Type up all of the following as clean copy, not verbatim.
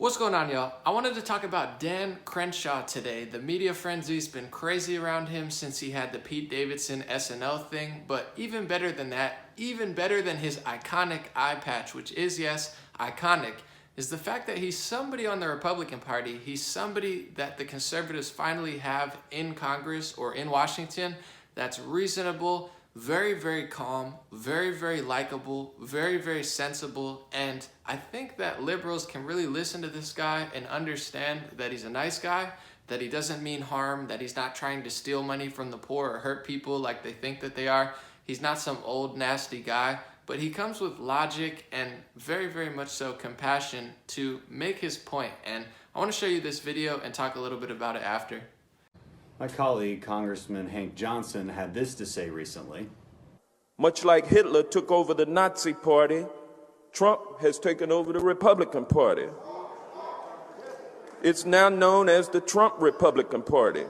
What's going on, y'all? I wanted to talk about Dan Crenshaw today. The media frenzy's been crazy around him since he had the Pete Davidson SNL thing, but even better than that, even better than his iconic eye patch, which is, yes, iconic, is the fact that he's somebody on the Republican Party. He's somebody that the conservatives finally have in Congress or in Washington that's reasonable, very, very calm, very, very likable, very, very sensible, and I think that liberals can really listen to this guy and understand that he's a nice guy, that he doesn't mean harm, that he's not trying to steal money from the poor or hurt people like they think that they are. He's not some old, nasty guy, but he comes with logic and very, very much so compassion to make his point, and I want to show you this video and talk a little bit about it after. My colleague, Congressman Hank Johnson, had this to say recently. Much like Hitler took over the Nazi Party, Trump has taken over the Republican Party. It's now known as the Trump Republican Party.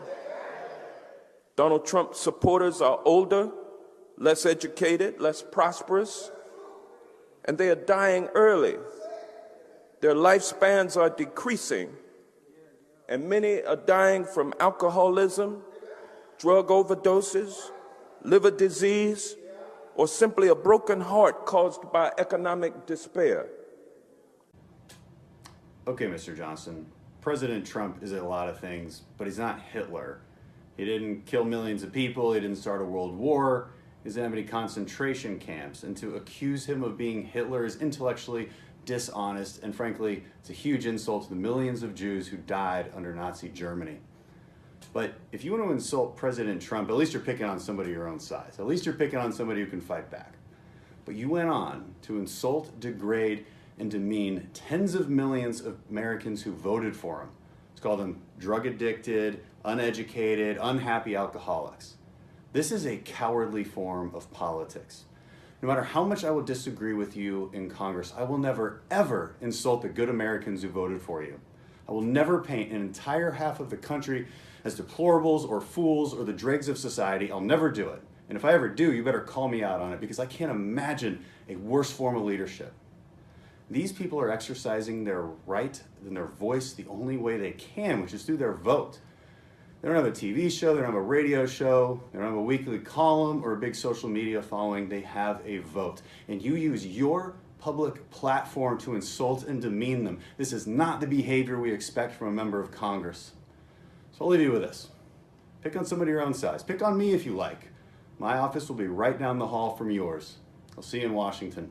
Donald Trump supporters are older, less educated, less prosperous, and they are dying early. Their lifespans are decreasing, and many are dying from alcoholism, drug overdoses, liver disease, or simply a broken heart caused by economic despair. Okay, Mr. Johnson, President Trump is a lot of things, but he's not Hitler. He didn't kill millions of people, he didn't start a world war, he doesn't have any concentration camps, and to accuse him of being Hitler is intellectually dishonest, and frankly, it's a huge insult to the millions of Jews who died under Nazi Germany. But if you want to insult President Trump, at least you're picking on somebody your own size. At least you're picking on somebody who can fight back. But you went on to insult, degrade, and demean tens of millions of Americans who voted for him. Let's call them drug addicted, uneducated, unhappy alcoholics. This is a cowardly form of politics. No matter how much I will disagree with you in Congress, I will never, ever insult the good Americans who voted for you. I will never paint an entire half of the country as deplorables or fools or the dregs of society. I'll never do it. And if I ever do, you better call me out on it, because I can't imagine a worse form of leadership. These people are exercising their right and their voice the only way they can, which is through their vote. They don't have a TV show, they don't have a radio show, they don't have a weekly column or a big social media following, they have a vote. And you use your public platform to insult and demean them. This is not the behavior we expect from a member of Congress. So I'll leave you with this. Pick on somebody your own size. Pick on me if you like. My office will be right down the hall from yours. I'll see you in Washington.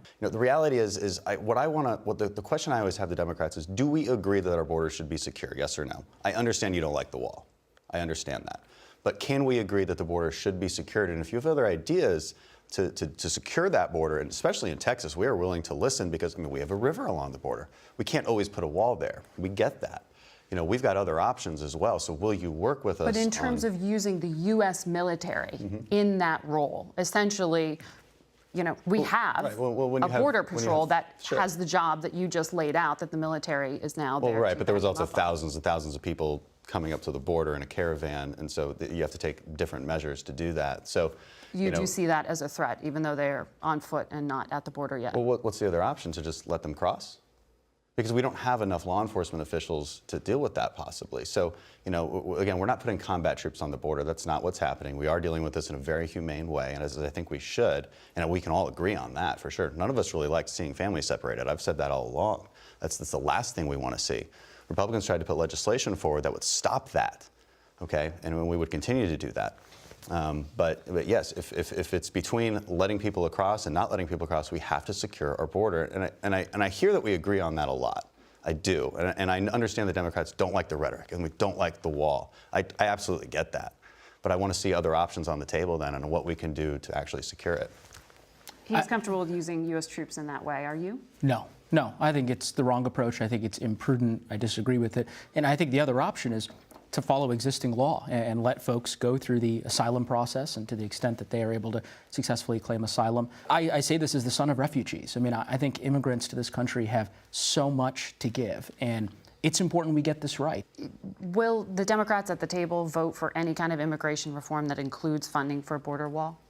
You know, the reality is the question I always have the Democrats is, do we agree that our borders should be secure, yes or no? I understand you don't like the wall. I understand that. But can we agree that the border should be secured? And if you have other ideas to secure that border, and especially in Texas, we are willing to listen, because, I mean, we have a river along the border. We can't always put a wall there. We get that. You know, we've got other options as well. So will you work with us? But in terms of using the U.S. military in that role, essentially, you know, we have a border patrol that has the job that you just laid out, that the military is now there. Well, right, but there was also thousands and thousands of people coming up to the border in a caravan, and so you have to take different measures to do that. So you do see that as a threat, even though they're on foot and not at the border yet. Well, what's the other option? To just let them cross? Because we don't have enough law enforcement officials to deal with that, possibly. So, you know, again, we're not putting combat troops on the border. That's not what's happening. We are dealing with this in a very humane way, and as I think we should, and we can all agree on that for sure. None of us really like seeing families separated. I've said that all along. That's the last thing we want to see. Republicans tried to put legislation forward that would stop that, okay? And we would continue to do that. But yes, if it's between letting people across and not letting people across, we have to secure our border. And I hear that we agree on that a lot. I do. And I understand the Democrats don't like the rhetoric and we don't like the wall. I absolutely get that. But I want to see other options on the table then, and what we can do to actually secure it. He's comfortable with using U.S. troops in that way. Are you? No, I think it's the wrong approach. I think it's imprudent. I disagree with it. And I think the other option is to follow existing law and let folks go through the asylum process, and to the extent that they are able to successfully claim asylum. I say this as the son of refugees. I mean, I think immigrants to this country have so much to give, and it's important we get this right. Will the Democrats at the table vote for any kind of immigration reform that includes funding for a border wall?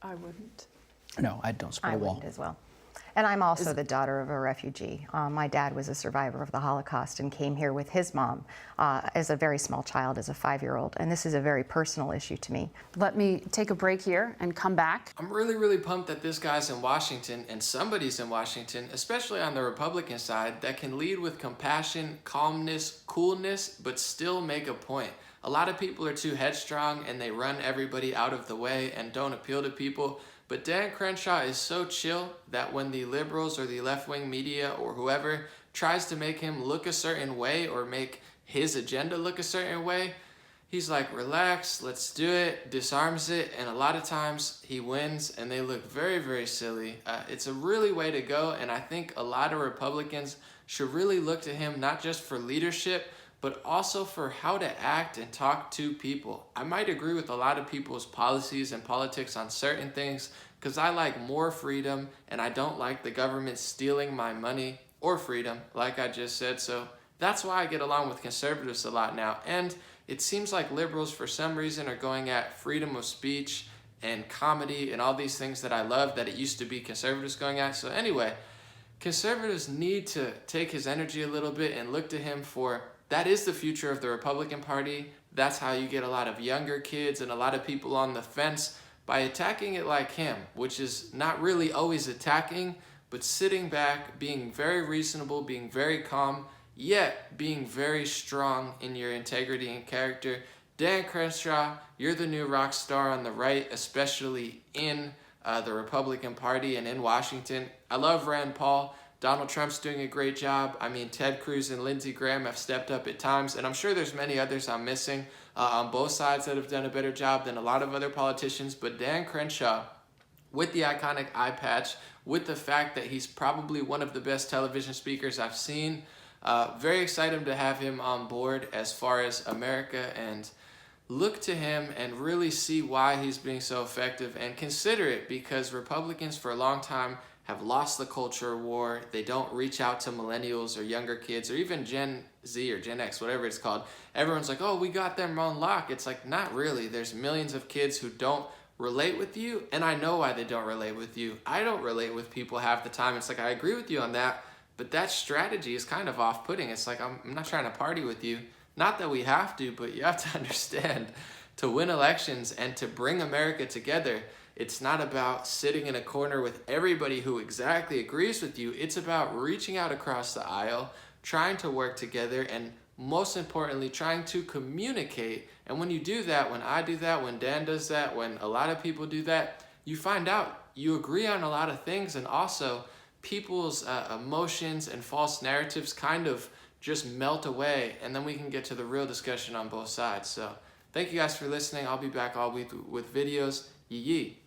I wouldn't. No, I don't support a wall. I wouldn't as well. And I'm also the daughter of a refugee. My dad was a survivor of the Holocaust and came here with his mom as a very small child, as a 5-year-old. And this is a very personal issue to me. Let me take a break here and come back. I'm really, really pumped that this guy's in Washington and somebody's in Washington, especially on the Republican side, that can lead with compassion, calmness, coolness, but still make a point. A lot of people are too headstrong and they run everybody out of the way and don't appeal to people. But Dan Crenshaw is so chill that when the liberals or the left-wing media or whoever tries to make him look a certain way or make his agenda look a certain way, he's like, relax, let's do it, disarms it, and a lot of times he wins and they look very, very silly. It's a really way to go, and I think a lot of Republicans should really look to him not just for leadership, but also for how to act and talk to people. I might agree with a lot of people's policies and politics on certain things because I like more freedom and I don't like the government stealing my money or freedom, like I just said. So that's why I get along with conservatives a lot now. And it seems like liberals, for some reason, are going at freedom of speech and comedy and all these things that I love that it used to be conservatives going at. So anyway, conservatives need to take his energy a little bit and look to him for that is the future of the Republican Party. That's how you get a lot of younger kids and a lot of people on the fence by attacking it like him, which is not really always attacking, but sitting back, being very reasonable, being very calm, yet being very strong in your integrity and character. Dan Crenshaw, you're the new rock star on the right, especially in the Republican Party and in Washington. I love Rand Paul. Donald Trump's doing a great job. I mean, Ted Cruz and Lindsey Graham have stepped up at times, and I'm sure there's many others I'm missing on both sides that have done a better job than a lot of other politicians. But Dan Crenshaw, with the iconic eye patch, with the fact that he's probably one of the best television speakers I've seen, very excited to have him on board as far as America, and look to him and really see why he's being so effective and consider it, because Republicans for a long time have lost the culture war. They don't reach out to millennials or younger kids or even Gen Z or Gen X, whatever it's called. Everyone's like, oh, we got them on lock. It's like, not really. There's millions of kids who don't relate with you, and I know why they don't relate with you. I don't relate with people half the time. It's like, I agree with you on that, but that strategy is kind of off-putting. It's like, I'm not trying to party with you. Not that we have to, but you have to understand, to win elections and to bring America together, it's not about sitting in a corner with everybody who exactly agrees with you. It's about reaching out across the aisle, trying to work together, and most importantly, trying to communicate. And when you do that, when I do that, when Dan does that, when a lot of people do that, you find out you agree on a lot of things, and also people's emotions and false narratives kind of just melt away, and then we can get to the real discussion on both sides. So thank you guys for listening. I'll be back all week with videos. Yee yee.